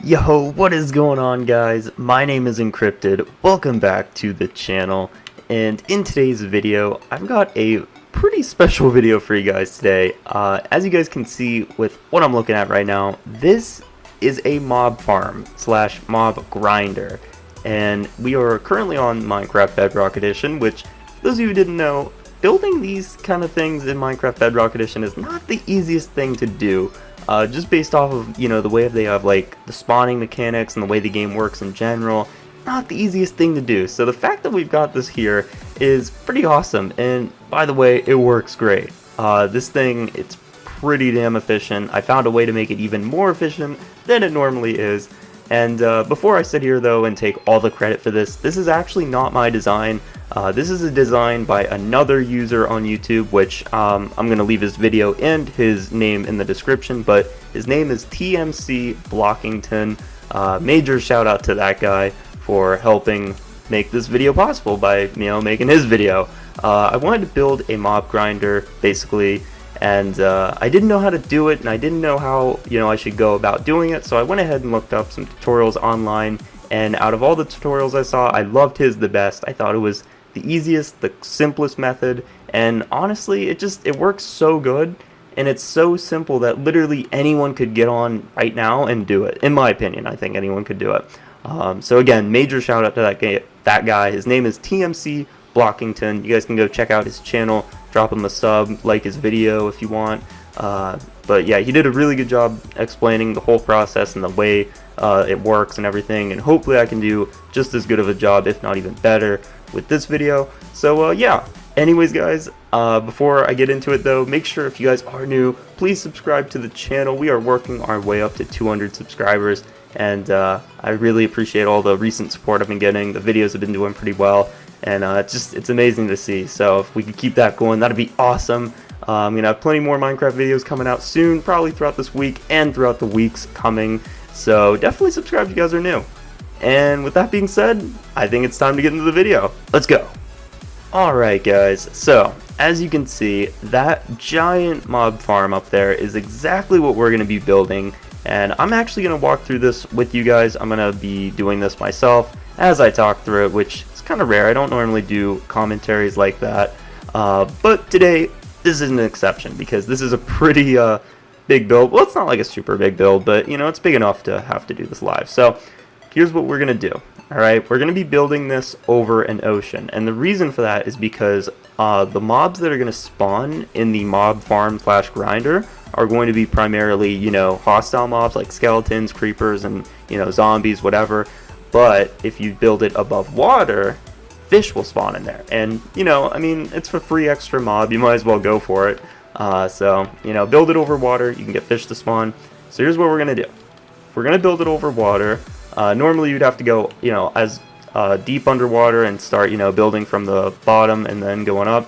Yo, what is going on, guys? My name is Encrypted. Welcome back to the channel. And in today's video, I've got a pretty special video for you guys today. As you guys can see with what I'm looking at right now, this is a mob farm slash mob grinder. And we are currently on Minecraft Bedrock Edition, which, for those of you who didn't know, building these kind of things in Minecraft Bedrock Edition is not the easiest thing to do. Just based off of, the way they have like the spawning mechanics and the way the game works in general, not the easiest thing to do. So the fact that we've got this here is pretty awesome, and by the way, it works great. This thing, it's pretty damn efficient. I found a way to make it even more efficient than it normally is. And before I sit here though and take all the credit for this is actually not my design. This is a design by another user on YouTube, which I'm going to leave his video and his name in the description, but his name is TMC Blockington. Major shout out to that guy for helping make this video possible by, making his video. I wanted to build a mob grinder, basically, and I didn't know how to do it, and I didn't know how, I should go about doing it, so I went ahead and looked up some tutorials online, and out of all the tutorials I saw, I loved his the best. I thought it was the easiest, the simplest method, and honestly, it works so good, and it's so simple that literally anyone could get on right now and do it. In my opinion, I think anyone could do it. So again, major shout out to that guy. His name is TMC Blockington. You guys can go check out his channel, drop him a sub, like his video if you want. But yeah, he did a really good job explaining the whole process and the way it works and everything, and hopefully I can do just as good of a job, if not even better, with this video. So yeah, anyways guys, before I get into it though, make sure if you guys are new, please subscribe to the channel. We are working our way up to 200 subscribers, and I really appreciate all the recent support I've been getting. The videos have been doing pretty well, and it's amazing to see. So if we could keep that going, that'd be awesome. I'm gonna have plenty more Minecraft videos coming out soon, probably throughout this week and throughout the weeks coming, so definitely subscribe if you guys are new. And with that being said, I think it's time to get into the video. Let's go. Alright guys, so as you can see, that giant mob farm up there is exactly what we're going to be building, and I'm actually going to walk through this with you guys. I'm going to be doing this myself as I talk through it, which is kind of rare. I don't normally do commentaries like that, but today this is an exception because this is a pretty big build. Well, it's not like a super big build, but it's big enough to have to do this live. So here's what we're gonna do. Alright, we're gonna be building this over an ocean, and the reason for that is because the mobs that are gonna spawn in the mob farm slash grinder are going to be primarily, hostile mobs like skeletons, creepers, and zombies, whatever. But if you build it above water, fish will spawn in there, and it's for free extra mob. You might as well go for it. So build it over water, you can get fish to spawn. So here's what we're gonna do. We're gonna build it over water. Normally you'd have to go as deep underwater and start building from the bottom and then going up.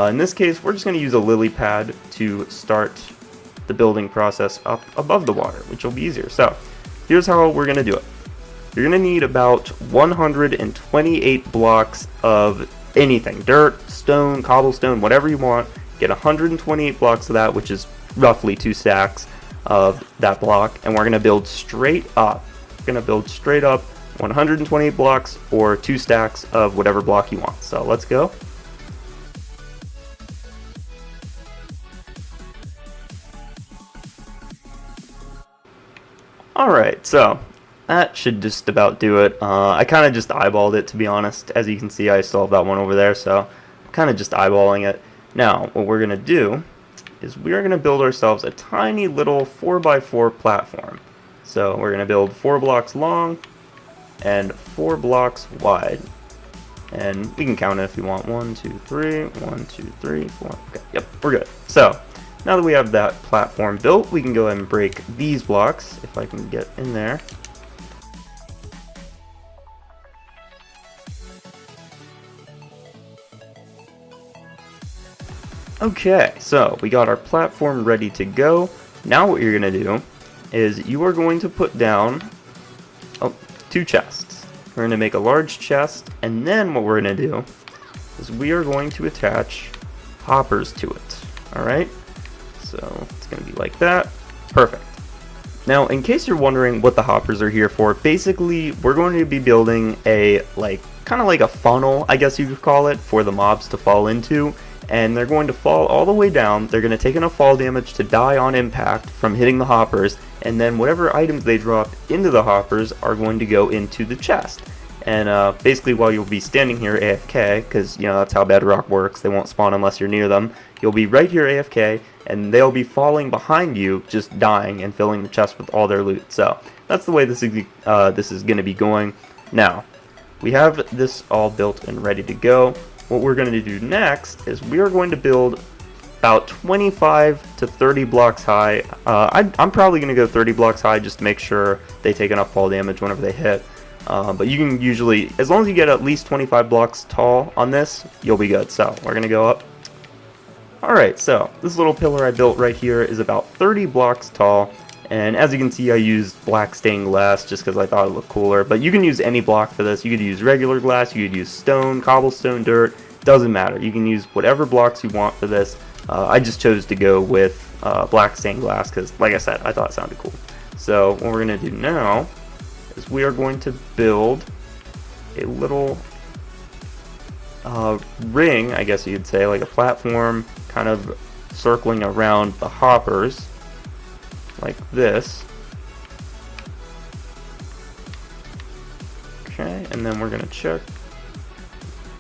In this case, we're just gonna use a lily pad to start the building process up above the water, which will be easier. So here's how we're gonna do it. You're going to need about 128 blocks of anything, dirt, stone, cobblestone, whatever you want. Get 128 blocks of that, which is roughly 2 stacks of that block, and we're going to build straight up. We're going to build straight up 128 blocks or 2 stacks of whatever block you want. So let's go. Alright, so that should just about do it. I kind of just eyeballed it, to be honest. As you can see, I still have that one over there, so I'm kind of just eyeballing it. Now, what we're going to do is we're going to build ourselves a tiny little 4x4 platform. So we're going to build 4 blocks long and 4 blocks wide. And we can count it if you want. 1, 2, 3, 1, 2, 3, 4. Okay, yep, we're good. So now that we have that platform built, we can go ahead and break these blocks, if I can get in there. Okay, so we got our platform ready to go. Now what you're going to do is you are going to put down 2 chests. We're going to make a large chest, and then what we're going to do is we are going to attach hoppers to it. Alright, so it's going to be like that. Perfect. Now, in case you're wondering what the hoppers are here for, basically we're going to be building a kind of like a funnel, I guess you could call it, for the mobs to fall into, and they're going to fall all the way down. They're going to take enough fall damage to die on impact from hitting the hoppers, and then whatever items they drop into the hoppers are going to go into the chest. And basically, while you'll be standing here AFK, because that's how Bedrock works, they won't spawn unless you're near them, you'll be right here AFK, and they'll be falling behind you, just dying and filling the chest with all their loot. So that's the way this is going to be going. Now, we have this all built and ready to go. What we're going to do next is we are going to build about 25 to 30 blocks high. I'm probably going to go 30 blocks high just to make sure they take enough fall damage whenever they hit. But you can usually, as long as you get at least 25 blocks tall on this, you'll be good. So we're going to go up. Alright, so this little pillar I built right here is about 30 blocks tall. And as you can see, I used black stained glass just because I thought it looked cooler. But you can use any block for this. You could use regular glass, you could use stone, cobblestone, dirt. Doesn't matter. You can use whatever blocks you want for this. I just chose to go with black stained glass because, like I said, I thought it sounded cool. So what we're going to do now is we are going to build a little ring, I guess you'd say, like a platform kind of circling around the hoppers. Like this. Okay, and then we're going to check.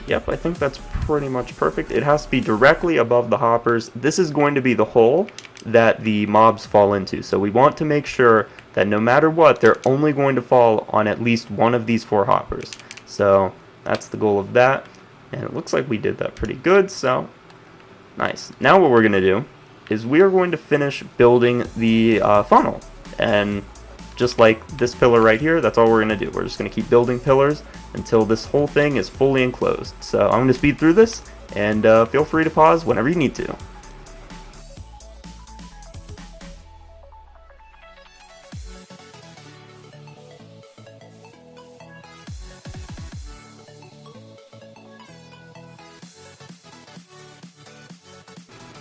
Yep, I think that's pretty much perfect. It has to be directly above the hoppers. This is going to be the hole that the mobs fall into. So we want to make sure that no matter what, they're only going to fall on at least one of these 4 hoppers. So that's the goal of that. And it looks like we did that pretty good, so nice. Now what we're going to do is we are going to finish building the funnel. And just like this pillar right here, that's all we're going to do. We're just going to keep building pillars until this whole thing is fully enclosed. So I'm going to speed through this, and feel free to pause whenever you need to.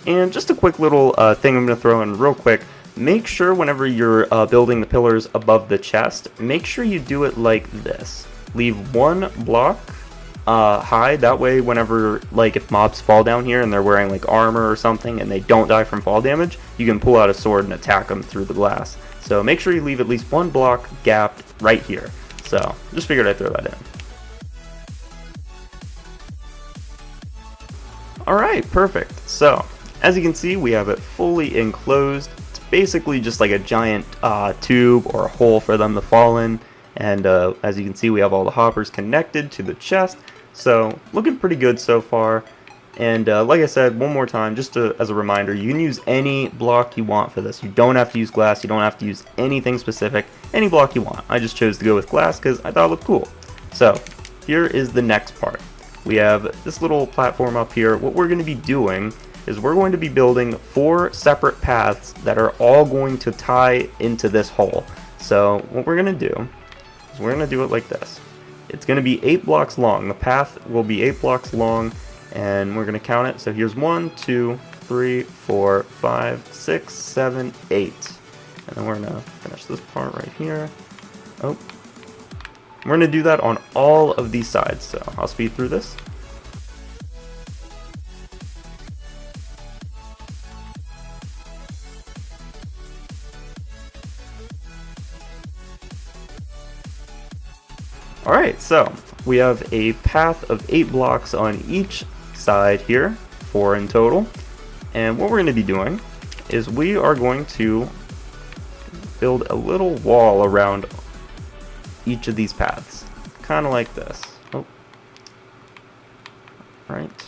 And just a quick little thing I'm going to throw in real quick. Make sure whenever you're building the pillars above the chest, make sure you do it like this. Leave 1 block high. That way whenever, like, if mobs fall down here and they're wearing like armor or something and they don't die from fall damage, you can pull out a sword and attack them through the glass. So make sure you leave at least 1 block gapped right here. So just figured I'd throw that in. Alright, perfect. So as you can see, we have it fully enclosed. It's basically just like a giant tube or a hole for them to fall in. And as you can see, we have all the hoppers connected to the chest. So looking pretty good so far. And like I said, one more time, just as a reminder, you can use any block you want for this. You don't have to use glass. You don't have to use anything specific. Any block you want. I just chose to go with glass because I thought it looked cool. So here is the next part. We have this little platform up here. What we're going to be doing is we're going to be building 4 separate paths that are all going to tie into this hole. So what we're going to do is we're going to do it like this. It's going to be 8 blocks long. The path will be 8 blocks long, and we're going to count it. So here's 1, 2, 3, 4, 5, 6, 7, 8. And then we're going to finish this part right here. Oh. We're going to do that on all of these sides. So I'll speed through this. Alright, so we have a path of 8 blocks on each side here, 4 in total. And what we're going to be doing is we are going to build a little wall around each of these paths, kind of like this. Oh. Right.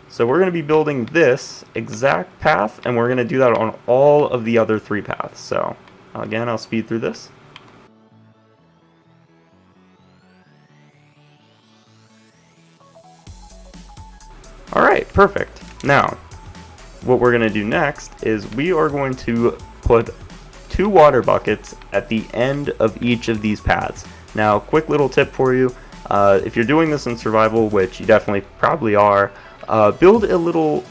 So we're going to be building this exact path, and we're going to do that on all of the other 3 paths. So again, I'll speed through this. Alright, perfect. Now, what we're going to do next is we are going to put 2 water buckets at the end of each of these paths. Now, quick little tip for you, if you're doing this in survival, which you definitely probably are, build a little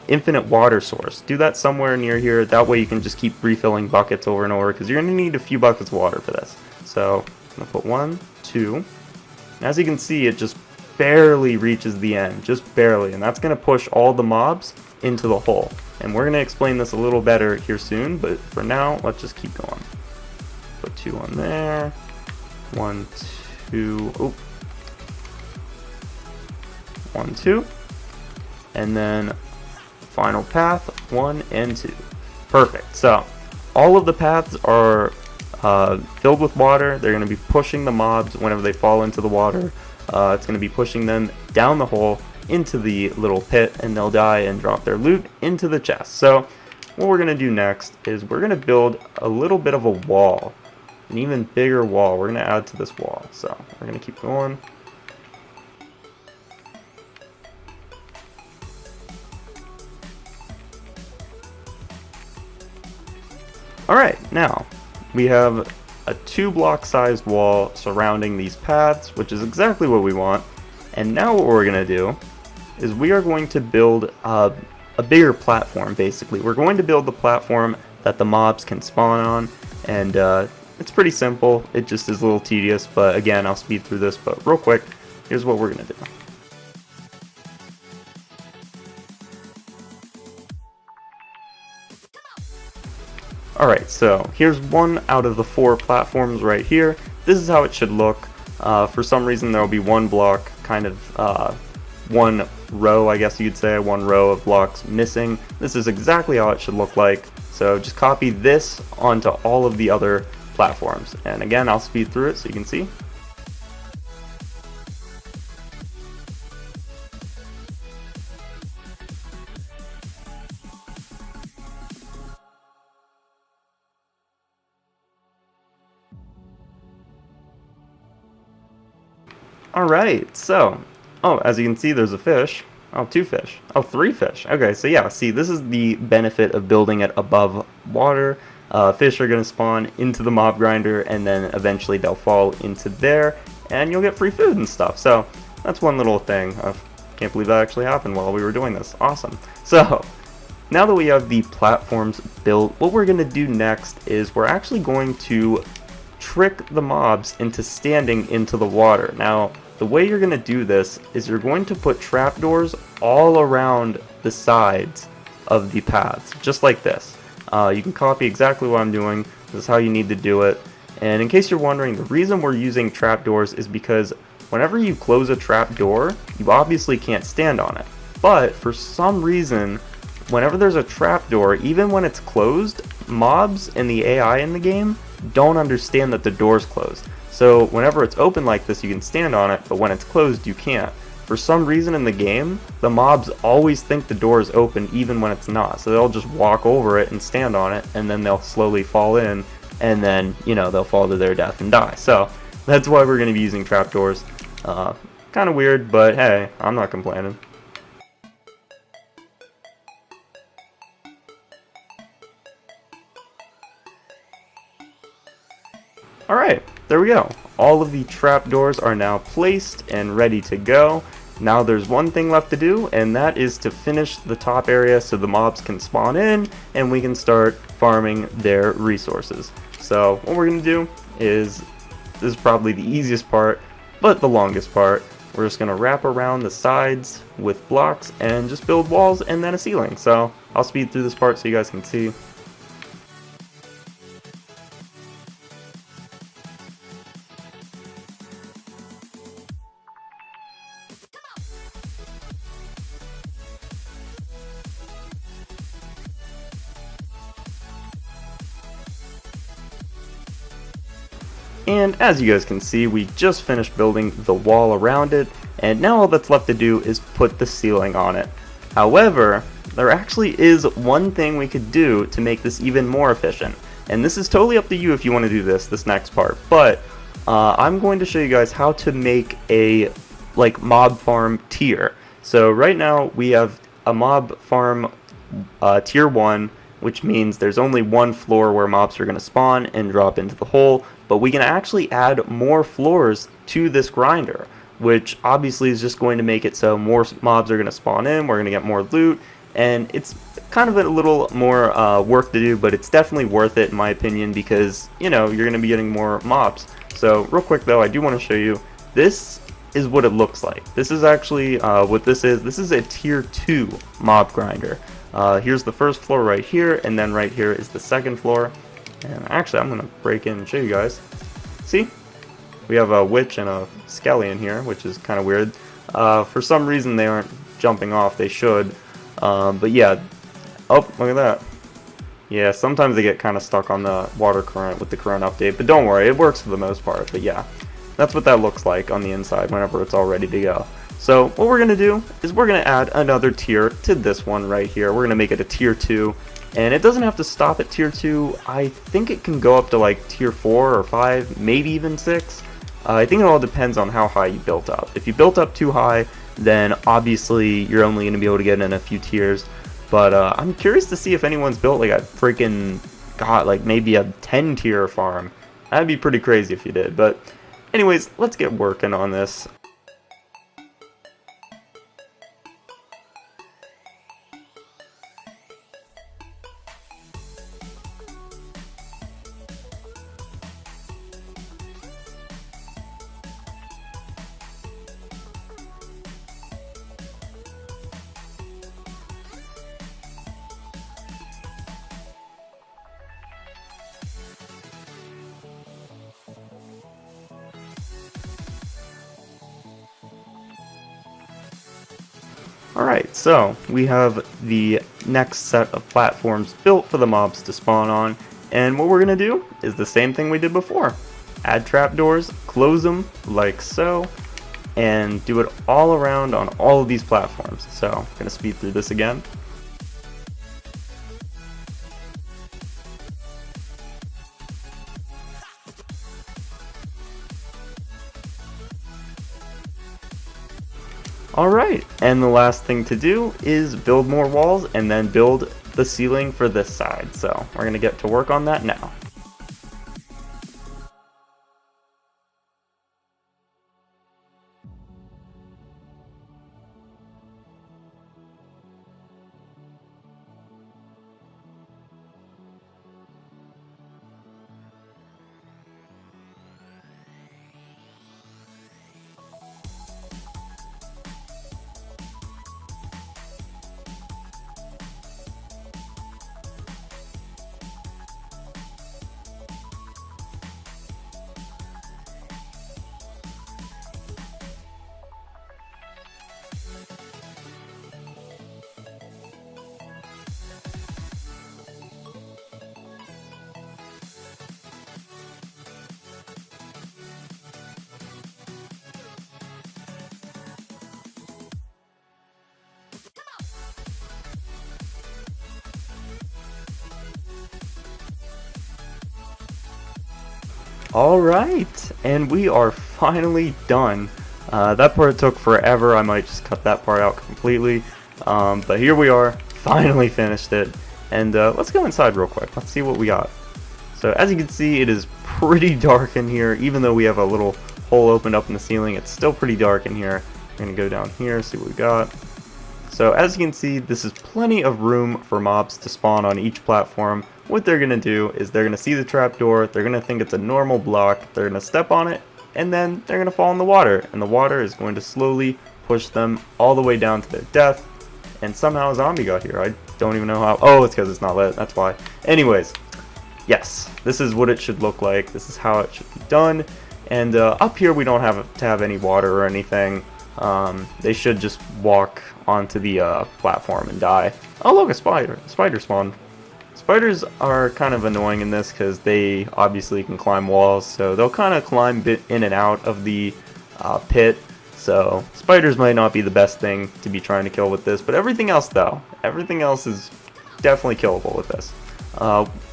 infinite water source. Do that somewhere near here. That way you can just keep refilling buckets over and over, because you're going to need a few buckets of water for this. So I'm going to put 1, 2. And as you can see, it just barely reaches the end, just barely, and that's going to push all the mobs into the hole. And we're going to explain this a little better here soon, but for now, let's just keep going. Put 2 on there. 1, 2. Oh. 1, 2. And then final path 1 and 2. Perfect. So all of the paths are filled with water. They're going to be pushing the mobs whenever they fall into the water. It's going to be pushing them down the hole into the little pit, and they'll die and drop their loot into the chest. So what we're going to do next is we're going to build a little bit of a wall, an even bigger wall. We're going to add to this wall. So we're going to keep going. Alright, now we have a 2-block sized wall surrounding these paths, which is exactly what we want. And now what we're going to do is we are going to build a bigger platform, basically. We're going to build the platform that the mobs can spawn on, and it's pretty simple. It just is a little tedious, but again, I'll speed through this, but real quick, here's what we're going to do. Alright, so here's one out of the 4 platforms right here. This is how it should look. For some reason there will be one block, kind of one row, I guess you'd say, one row of blocks missing. This is exactly how it should look like. So just copy this onto all of the other platforms. And again, I'll speed through it so you can see. Alright, so, as you can see, there's a fish. Oh, 2 fish. Oh, 3 fish. Okay, so yeah, see, this is the benefit of building it above water. Fish are going to spawn into the mob grinder, and then eventually they'll fall into there, and you'll get free food and stuff. So, that's one little thing. I can't believe that actually happened while we were doing this. Awesome. So, now that we have the platforms built, what we're going to do next is we're actually going to trick the mobs into standing into the water. Now, the way you're going to do this is you're going to put trapdoors all around the sides of the paths, just like this. You can copy exactly what I'm doing. This is how you need to do it. And in case you're wondering, the reason we're using trapdoors is because whenever you close a trapdoor, you obviously can't stand on it. But for some reason, whenever there's a trapdoor, even when it's closed, mobs and the AI in the game don't understand that the door's closed. So whenever it's open like this, you can stand on it, but when it's closed, you can't. For some reason in the game, the mobs always think the door is open even when it's not. So they'll just walk over it and stand on it, and then they'll slowly fall in, and then, you know, they'll fall to their death and die. So that's why we're going to be using trapdoors. Kind of weird, but hey, I'm not complaining. Alright, there we go. All of the trapdoors are now placed and ready to go. Now there's one thing left to do, and that is to finish the top area so the mobs can spawn in and we can start farming their resources. So what we're going to do is, this is probably the easiest part, but the longest part. We're just going to wrap around the sides with blocks and just build walls and then a ceiling. So I'll speed through this part so you guys can see. And as you guys can see, we just finished building the wall around it, and now all that's left to do is put the ceiling on it. However, there actually is one thing we could do to make this even more efficient, and this is totally up to you if you want to do this next part, but I'm going to show you guys how to make a mob farm tier. So right now we have a mob farm tier 1, which means there's only one floor where mobs are going to spawn and drop into the hole, but we can actually add more floors to this grinder, which obviously is just going to make it so more mobs are going to spawn in, we're going to get more loot, and it's kind of a little more work to do, but it's definitely worth it in my opinion, because you know you're gonna be getting more mobs. So real quick though, I do want to show you, this is what it looks like. This is actually what this is. This is a tier 2 mob grinder. Here's the first floor right here, and then right here is the second floor. And actually I'm gonna break in and show you guys. See, we have a witch and a skelly in here, which is kind of weird. For some reason they aren't jumping off. They should, but yeah. Oh, look at that. Yeah, sometimes they get kind of stuck on the water current with the current update, but don't worry, it works for the most part. But yeah, that's what that looks like on the inside whenever it's all ready to go. So what we're going to do is we're going to add another tier to this one right here. We're going to make it a tier 2, and it doesn't have to stop at tier 2. I think it can go up to like tier 4 or 5, maybe even 6. I think it all depends on how high you built up. If you built up too high, then obviously you're only going to be able to get in a few tiers. But I'm curious to see if anyone's built like a freaking, god, like maybe a 10 tier farm. That'd be pretty crazy if you did. But anyways, let's get working on this. Alright, so we have the next set of platforms built for the mobs to spawn on, and what we're going to do is the same thing we did before. Add trapdoors, close them like so, and do it all around on all of these platforms. So I'm going to speed through this again. Alright, and the last thing to do is build more walls and then build the ceiling for this side. So we're going to get to work on that now. Alright, and we are finally done. That part took forever. I might just cut that part out completely. But here we are, finally finished it. And let's go inside real quick. Let's see what we got. So as you can see, it is pretty dark in here. Even though we have a little hole opened up in the ceiling, it's still pretty dark in here. We're going to go down here, see what we got. So as you can see, this is plenty of room for mobs to spawn on each platform. What they're going to do is they're going to see the trapdoor, they're going to think it's a normal block, they're going to step on it, and then they're going to fall in the water. And the water is going to slowly push them all the way down to their death. And somehow a zombie got here. I don't even know how. Oh, it's because it's not lit, that's why. Anyways, yes, this is what it should look like. This is how it should be done. And up here we don't have to have any water or anything. They should just walk onto the platform and die. Oh look, a spider. A spider spawned. Spiders are kind of annoying in this because they obviously can climb walls, so they'll kind of climb in and out of the pit. So spiders might not be the best thing to be trying to kill with this, but everything else though, everything else is definitely killable with this.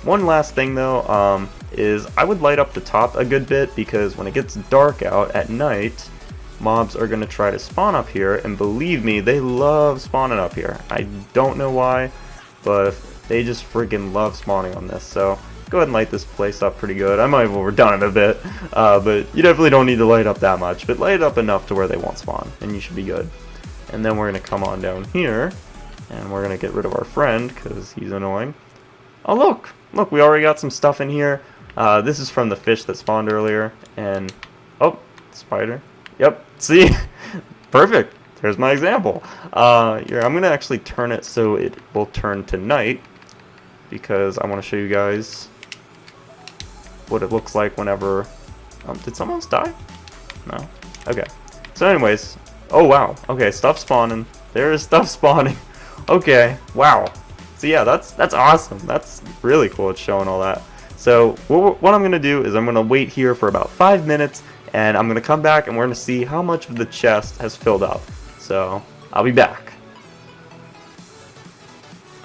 One last thing though is I would light up the top a good bit, because when it gets dark out at night, mobs are going to try to spawn up here, and believe me, they love spawning up here. I don't know why, but they just freaking love spawning on this. So go ahead and light this place up pretty good. I might have overdone it a bit, but you definitely don't need to light up that much, but light it up enough to where they won't spawn, and you should be good. And then we're going to come on down here, And we're going to get rid of our friend because he's annoying. Oh, look, we already got some stuff in here. This is from the fish that spawned earlier. And, oh, spider. Yep, see? Perfect. There's my example. Here, I'm going to actually turn it so it will turn to night, because I want to show you guys what it looks like whenever... did someone else die? No? Okay. So anyways, oh wow. Okay, stuff spawning. There is stuff spawning. Okay, wow. So yeah, that's awesome. That's really cool. It's showing all that. So what I'm going to do is I'm going to wait here for about 5 minutes, and I'm going to come back and we're going to see how much of the chest has filled up. So I'll be back.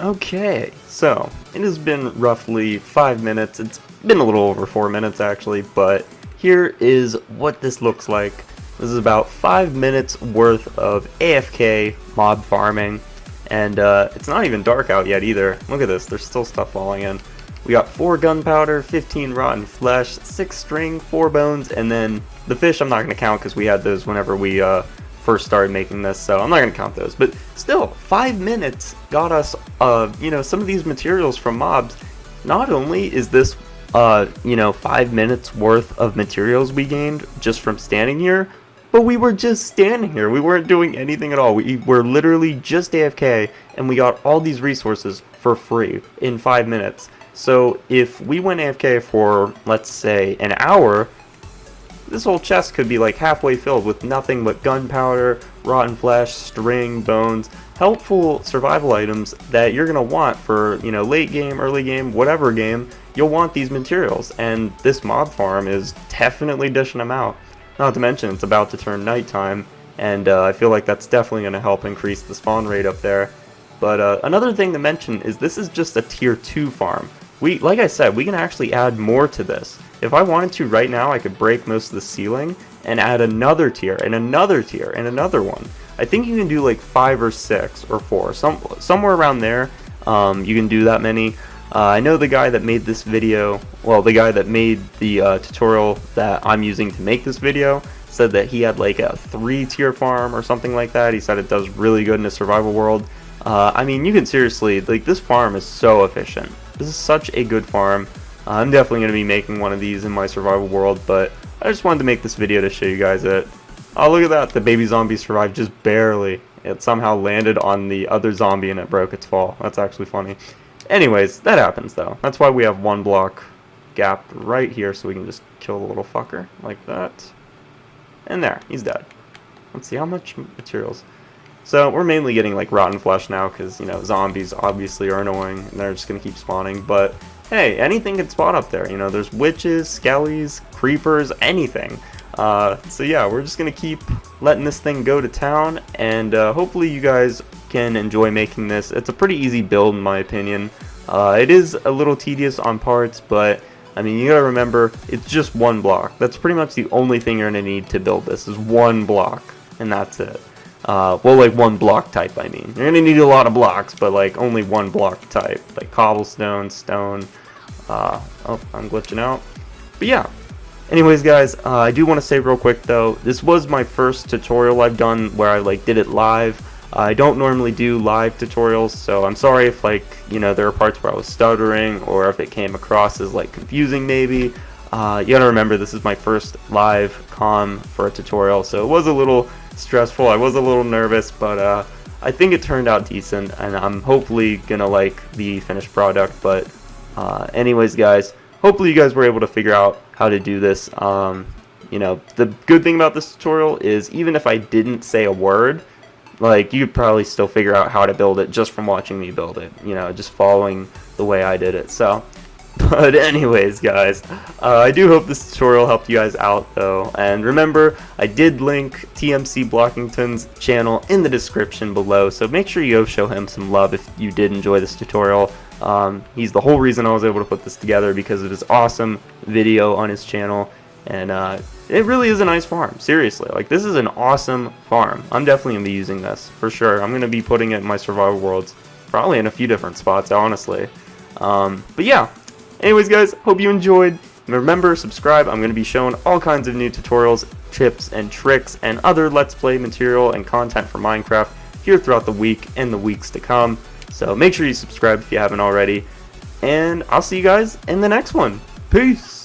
Okay, so it has been roughly 5 minutes. It's been a little over 4 minutes actually, but here is what this looks like. This is about 5 minutes worth of AFK mob farming, and it's not even dark out yet either. Look at this, there's still stuff falling in. We got 4 gunpowder, 15 rotten flesh, 6 string, 4 bones, and then the fish I'm not going to count because we had those whenever we first started making this, so I'm not going to count those. But still, 5 minutes got us, you know, some of these materials from mobs. Not only is this, you know, 5 minutes worth of materials we gained just from standing here, but we were just standing here. We weren't doing anything at all. We were literally just AFK, and we got all these resources for free in 5 minutes. So if we went AFK for, let's say, an hour, this whole chest could be like halfway filled with nothing but gunpowder, rotten flesh, string, bones, helpful survival items that you're going to want for, you know, late game, early game, whatever game, you'll want these materials. And this mob farm is definitely dishing them out. Not to mention it's about to turn nighttime, and I feel like that's definitely going to help increase the spawn rate up there. But another thing to mention is this is just a tier 2 farm. Like I said, we can actually add more to this. If I wanted to right now, I could break most of the ceiling and add another tier and another tier and another one. I think you can do like 5 or 6 or 4, somewhere around there. You can do that many. I know the guy that made this video, well, the guy that made the tutorial that I'm using to make this video, said that he had like a 3-tier farm or something like that. He said it does really good in a survival world. I mean, you can seriously, like, this farm is so efficient. This is such a good farm. I'm definitely going to be making one of these in my survival world, but I just wanted to make this video to show you guys it. Oh, look at that. The baby zombie survived just barely. It somehow landed on the other zombie and it broke its fall. That's actually funny. Anyways, that happens though. That's why we have 1 block gap right here, so we can just kill the little fucker like that. And there, he's dead. Let's see how much materials. So we're mainly getting like rotten flesh now because, you know, zombies obviously are annoying and they're just going to keep spawning. But hey, anything can spawn up there. You know, there's witches, skellies, creepers, anything. So yeah, we're just going to keep letting this thing go to town, and hopefully you guys can enjoy making this. It's a pretty easy build in my opinion. It is a little tedious on parts, but I mean, you gotta remember, it's just 1 block. That's pretty much the only thing you're gonna need to build this, is 1 block, and that's it. Well, like 1 block type, I mean. You're gonna need a lot of blocks, but like only 1 block type, like cobblestone, stone. Oh, I'm glitching out. But yeah. Anyways, guys, I do want to say real quick though, this was my first tutorial I've done where I like did it live. I don't normally do live tutorials, so I'm sorry if, like, you know, there are parts where I was stuttering or if it came across as like confusing maybe. You gotta remember, this is my first live comm for a tutorial, so it was a little stressful. I was a little nervous, but I think it turned out decent, and I'm hopefully gonna like the finished product. But anyways, guys, hopefully you guys were able to figure out how to do this. You know, the good thing about this tutorial is even if I didn't say a word, like, you could probably still figure out how to build it just from watching me build it, you know, just following the way I did it. So, but anyways, guys, I do hope this tutorial helped you guys out though, and remember, I did link TMC Blockington's channel in the description below, so make sure you go show him some love if you did enjoy this tutorial. He's the whole reason I was able to put this together, because of his awesome video on his channel, and it really is a nice farm, seriously. Like, this is an awesome farm. I'm definitely going to be using this, for sure. I'm going to be putting it in my survival worlds, probably in a few different spots, honestly. But yeah, anyways, guys, hope you enjoyed. Remember, subscribe. I'm going to be showing all kinds of new tutorials, tips, and tricks, and other Let's Play material and content for Minecraft here throughout the week and the weeks to come. So make sure you subscribe if you haven't already, and I'll see you guys in the next one. Peace!